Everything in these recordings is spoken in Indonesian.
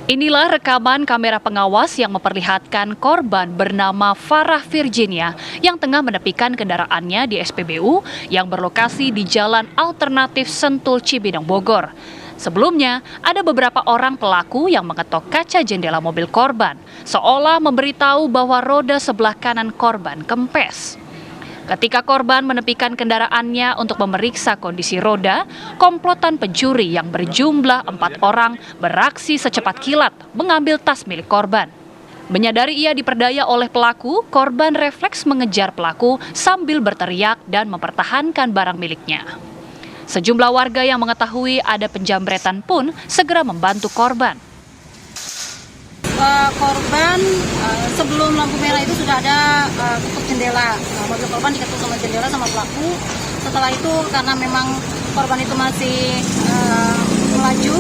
Inilah rekaman kamera pengawas yang memperlihatkan korban bernama Farah Virginia yang tengah menepikan kendaraannya di SPBU yang berlokasi di Jalan Alternatif Sentul Cibinong, Bogor. Sebelumnya, ada beberapa orang pelaku yang mengetok kaca jendela mobil korban, seolah memberitahu bahwa roda sebelah kanan korban kempes. Ketika korban menepikan kendaraannya untuk memeriksa kondisi roda, komplotan pencuri yang berjumlah 4 orang beraksi secepat kilat mengambil tas milik korban. Menyadari ia diperdaya oleh pelaku, korban refleks mengejar pelaku sambil berteriak dan mempertahankan barang miliknya. Sejumlah warga yang mengetahui ada penjamretan pun segera membantu korban. Korban sebelum lampu merah itu sudah ada ketuk jendela. Mobil korban diketuk sama jendela sama pelaku. Setelah itu karena memang korban itu masih melaju,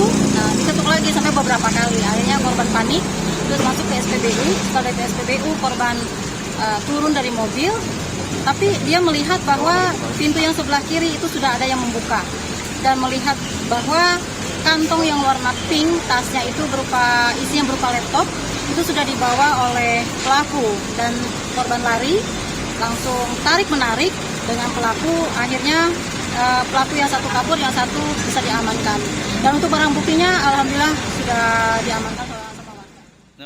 diketuk lagi sampai beberapa kali. Akhirnya korban panik, terus masuk ke SPBU. Setelah dari SPBU korban turun dari mobil, tapi dia melihat bahwa pintu yang sebelah kiri itu sudah ada yang membuka dan melihat bahwa kantong yang warna pink, tasnya itu isinya berupa laptop, itu sudah dibawa oleh pelaku dan korban lari, langsung tarik-menarik dengan pelaku, akhirnya pelaku yang satu kabur, yang satu bisa diamankan. Dan untuk barang buktinya, alhamdulillah sudah diamankan sama warga.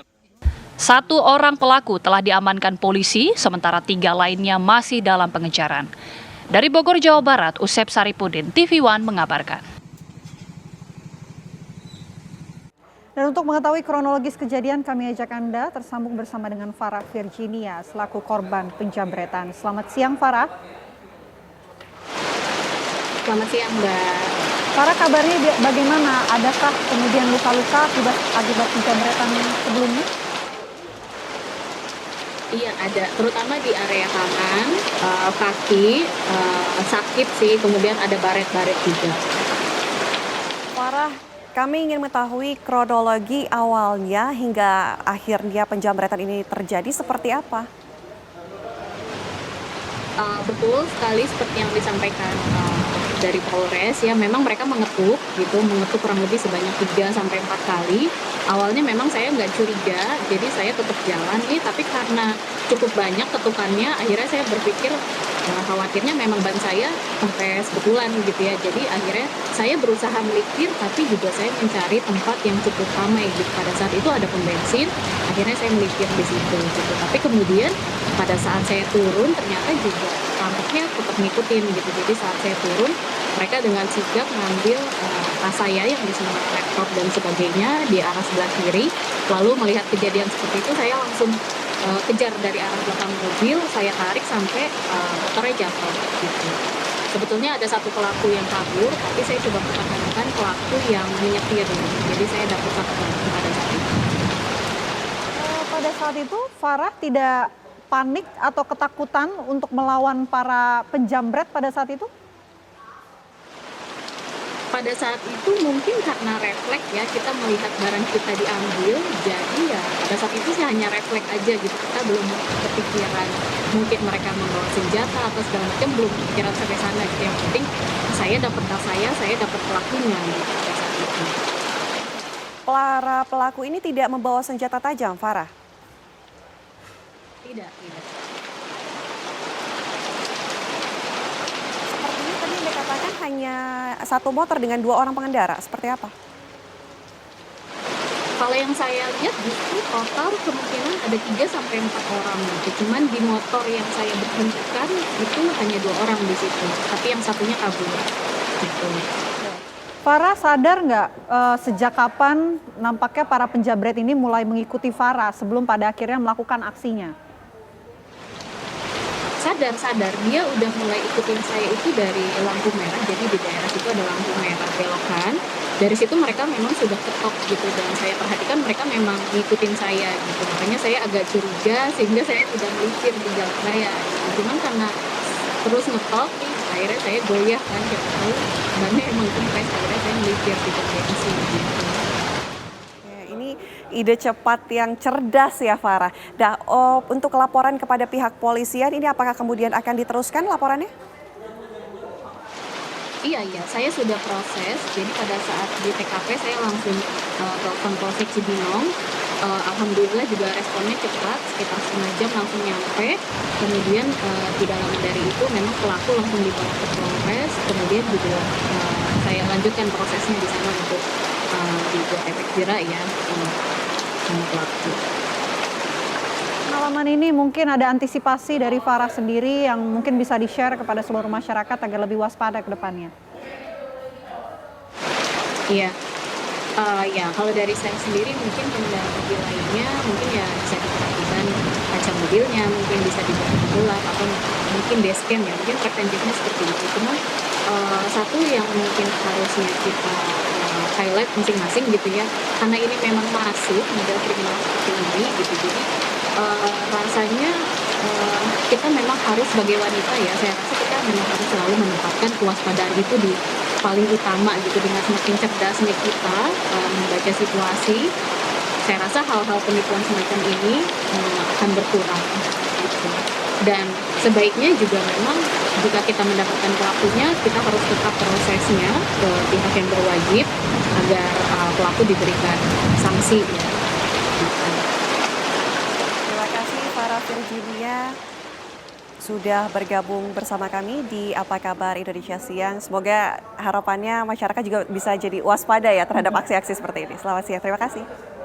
1 orang pelaku telah diamankan polisi, sementara 3 lainnya masih dalam pengejaran. Dari Bogor, Jawa Barat, Usep Saripudin, TV One mengabarkan. Dan untuk mengetahui kronologis kejadian, kami ajak Anda tersambung bersama dengan Farah Virginia selaku korban penjamretan. Selamat siang, Farah. Selamat siang, Mbak. Farah, kabarnya bagaimana? Adakah kemudian luka-luka akibat penjamretan sebelumnya? Iya, ada. Terutama di area tangan, kaki, sakit sih. Kemudian ada baret-baret juga. Farah, kami ingin mengetahui kronologi awalnya hingga akhirnya penjamretan ini terjadi seperti apa? Betul sekali seperti yang disampaikan dari Polres, ya memang mereka mengetuk kurang lebih sebanyak 3-4 kali. Awalnya memang saya nggak curiga, jadi saya tetap jalan nih, tapi karena cukup banyak ketukannya, akhirnya saya berpikir khawatirnya memang ban saya kempes betulan gitu ya. Jadi akhirnya saya berusaha melipir, tapi juga saya mencari tempat yang cukup ramai gitu. Pada saat itu ada pom bensin, akhirnya saya melipir di situ gitu. Tapi kemudian pada saat saya turun ternyata juga rampoknya tetap ngikutin gitu. Jadi saat saya turun, mereka dengan sigap mengambil tas saya yang isinya laptop dan sebagainya di arah sebelah kiri. Lalu melihat kejadian seperti itu, saya langsung kejar dari arah belakang mobil, saya tarik sampai motornya jatuh gitu. Sebetulnya ada 1 pelaku yang kabur, tapi saya coba pertahankan pelaku yang menyetir. Jadi saya dapat 1 pelaku pada saat itu. Pada saat itu Farah tidak panik atau ketakutan untuk melawan para penjamret pada saat itu? Pada saat itu mungkin karena refleks ya, kita melihat barang kita diambil, jadi ya pada saat itu sih hanya refleks aja gitu. Kita belum kepikiran mungkin mereka membawa senjata atau segala macam, belum kepikiran sampai sana gitu. Yang penting saya dapat tas saya dapat pelakunya gitu pada saat itu. Para pelaku ini tidak membawa senjata tajam, Farah? Tidak. Sepertinya tadi Anda katakan hanya 1 motor dengan 2 orang pengendara, seperti apa? Kalau yang saya lihat justru total kemungkinan ada 3-4 orang gitu. Cuman di motor yang saya berhentikan itu hanya 2 orang di situ, tapi yang satunya kabur gitu. Farah sadar nggak sejak kapan nampaknya para penjamret ini mulai mengikuti Farah sebelum pada akhirnya melakukan aksinya? Sadar, dia udah mulai ikutin saya itu dari lampu merah. Jadi di daerah situ ada lampu merah belokan. Dari situ mereka memang sudah ketok gitu, dan saya perhatikan mereka memang ngikutin saya gitu. Makanya saya agak curiga sehingga saya tidak melipir di jalan raya. Cuman karena terus ngetok, akhirnya saya goyah kan, siapa tahu bannya emang kempes, akhirnya saya melipir di bensin gitu. Ini ide cepat yang cerdas ya, Farah. Untuk laporan kepada pihak polisian ini apakah kemudian akan diteruskan laporannya? Iya, saya sudah proses. Jadi pada saat di TKP saya langsung telepon Polsek Cibinong. Alhamdulillah juga responnya cepat, sekitar setengah jam langsung nyampe. Kemudian tidak lama dari itu memang pelaku langsung dibawa ke Polres. Kemudian juga saya lanjutkan prosesnya di sana untuk dibuat efek jerak ya sama pelaku. Pengalaman ini mungkin ada antisipasi dari Farah sendiri yang mungkin bisa di-share kepada seluruh masyarakat agar lebih waspada ke depannya. Iya. Ya kalau dari saya sendiri mungkin pengendara mobil lainnya mungkin ya bisa diperhatikan kaca mobilnya, mungkin bisa dibantu gelap atau mungkin dashcam ya, mungkin preventifnya seperti itu. Cuma satu yang mungkin harusnya kita highlight masing-masing gitu ya, karena ini memang masuk model kriminal seperti ini gitu. Jadi rasanya kita memang harus sebagai wanita ya, saya rasa kita memang harus selalu menempatkan kewaspadaan itu di paling utama gitu. Dengan semakin cerdasnya kita membaca situasi, saya rasa hal-hal penipuan semacam ini akan berkurang gitu. Dan sebaiknya juga memang jika kita mendapatkan pelakunya, kita harus tetap prosesnya ke pihak yang berwajib agar pelaku diberikan sanksi ya. Gitu. Terima kasih Farah Virginia sudah bergabung bersama kami di Apa Kabar Indonesia Siang. Semoga harapannya masyarakat juga bisa jadi waspada ya terhadap aksi-aksi seperti ini. Selamat siang, terima kasih.